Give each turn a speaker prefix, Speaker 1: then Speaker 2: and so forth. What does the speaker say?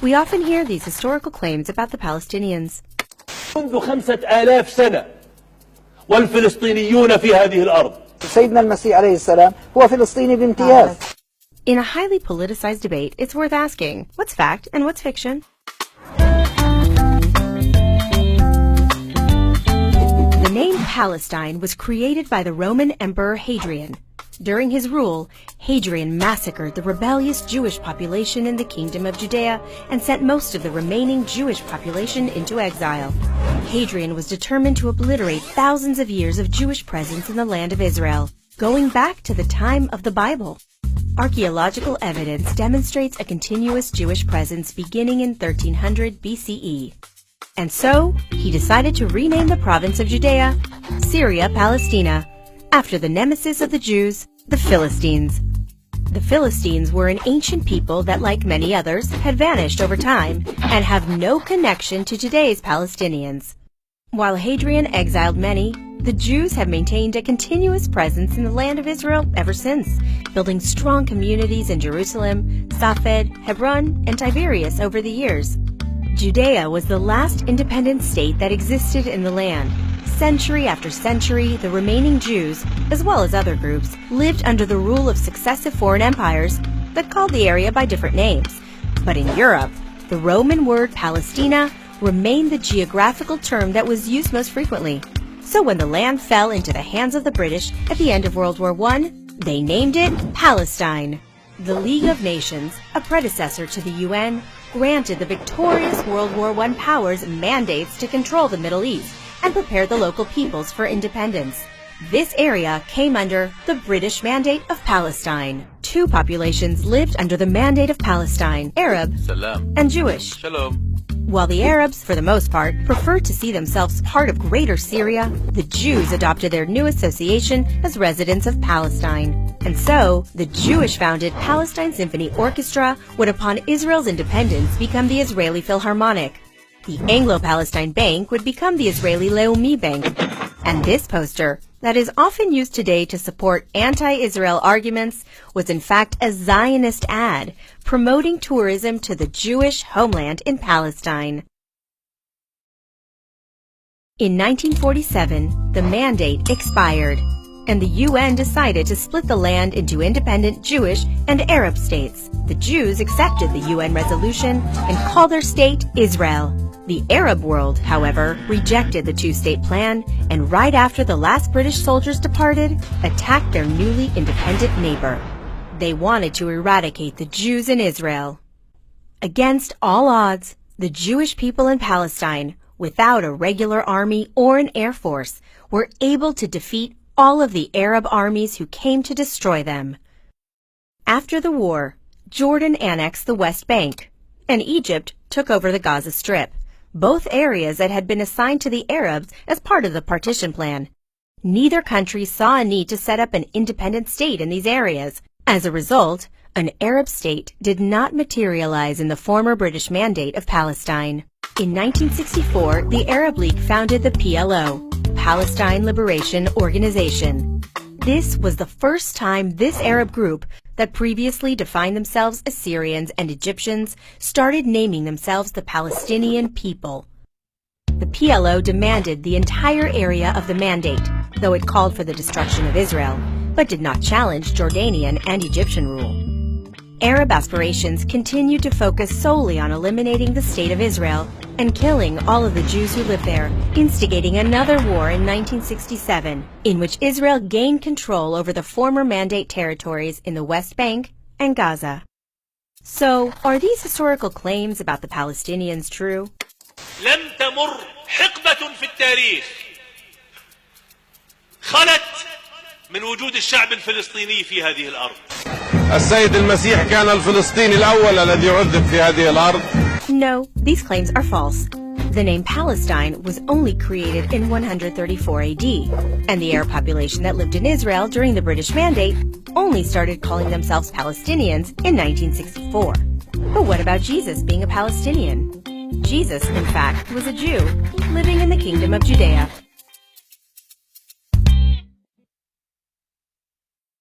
Speaker 1: We often hear these historical claims about the Palestinians.
Speaker 2: منذ 5000 سنة والفلسطينيون في هذه الأرض.
Speaker 3: سيدنا المسيح عليه السلام هو فلسطيني بامتياز.
Speaker 1: In a highly politicized debate, it's worth asking, what's fact and what's fiction? The name Palestine was created by the Roman Emperor Hadrian. During his rule, Hadrian massacred the rebellious Jewish population in the Kingdom of Judea and sent most of the remaining Jewish population into exile. Hadrian was determined to obliterate thousands of years of Jewish presence in the land of Israel, going back to the time of the Bible. Archaeological evidence demonstrates a continuous Jewish presence beginning in 1300 BCE. And so, he decided to rename the province of Judea, Syria Palestina, after the nemesis of the Jews, the Philistines. The Philistines were an ancient people that, like many others, had vanished over time and have no connection to today's Palestinians. While Hadrian exiled many, the Jews have maintained a continuous presence in the land of Israel ever since, building strong communities in Jerusalem, Safed, Hebron, and Tiberias over the years. Judea was the last independent state that existed in the land. Century after century, the remaining Jews, as well as other groups, lived under the rule of successive foreign empires that called the area by different names. But in Europe, the Roman word Palestina remained the geographical term that was used most frequently. So when the land fell into the hands of the British at the end of World War I, they named it Palestine. The League of Nations, a predecessor to the UN, granted the victorious World War I powers mandates to control the Middle East and prepare the local peoples for independence. This area came under the British Mandate of Palestine. Two populations lived under the Mandate of Palestine, Arab
Speaker 2: Salam.
Speaker 1: and Jewish.
Speaker 2: Shalom.
Speaker 1: While the Arabs, for the most part, preferred to see themselves part of Greater Syria, the Jews adopted their new association as residents of Palestine. And so, the Jewish-founded Palestine Symphony Orchestra would, upon Israel's independence, become the Israeli Philharmonic. The Anglo-Palestine Bank would become the Israeli Leumi Bank. And this poster, that is often used today to support anti-Israel arguments, was in fact a Zionist ad promoting tourism to the Jewish homeland in Palestine. In 1947, the mandate expired, and the UN decided to split the land into independent Jewish and Arab states. The Jews accepted the UN resolution and called their state Israel. The Arab world, however, rejected the two-state plan, and right after the last British soldiers departed, attacked their newly independent neighbor. They wanted to eradicate the Jews in Israel. Against all odds, the Jewish people in Palestine, without a regular army or an air force, were able to defeat all of the Arab armies who came to destroy them. After the war, Jordan annexed the West Bank, and Egypt took over the Gaza Strip, both areas that had been assigned to the Arabs as part of the partition plan. Neither country saw a need to set up an independent state in these areas. As a result, an Arab state did not materialize in the former British Mandate of Palestine. In 1964, the Arab League founded the PLO, Palestine Liberation Organization. This was the first time this Arab group, that previously defined themselves as Syrians and Egyptians, started naming themselves the Palestinian people. The PLO demanded the entire area of the mandate, though it called for the destruction of Israel, but did not challenge Jordanian and Egyptian rule. Arab aspirations continued to focus solely on eliminating the state of Israel and killing all of the Jews who lived there, instigating another war in 1967, in which Israel gained control over the former Mandate territories in the West Bank and Gaza. So, are these historical claims about the Palestinians true?
Speaker 2: لم تمر حقبة في التاريخ خلت من وجود الشعب الفلسطيني في هذه الأرض.
Speaker 4: السيد المسيح كان الفلسطيني الأول الذي عذب في هذه الأرض.
Speaker 1: No, these claims are false. The name Palestine was only created in 134 AD, and the Arab population that lived in Israel during the British Mandate only started calling themselves Palestinians in 1964. But what about Jesus being a Palestinian? Jesus, in fact, was a Jew living in the Kingdom of Judea.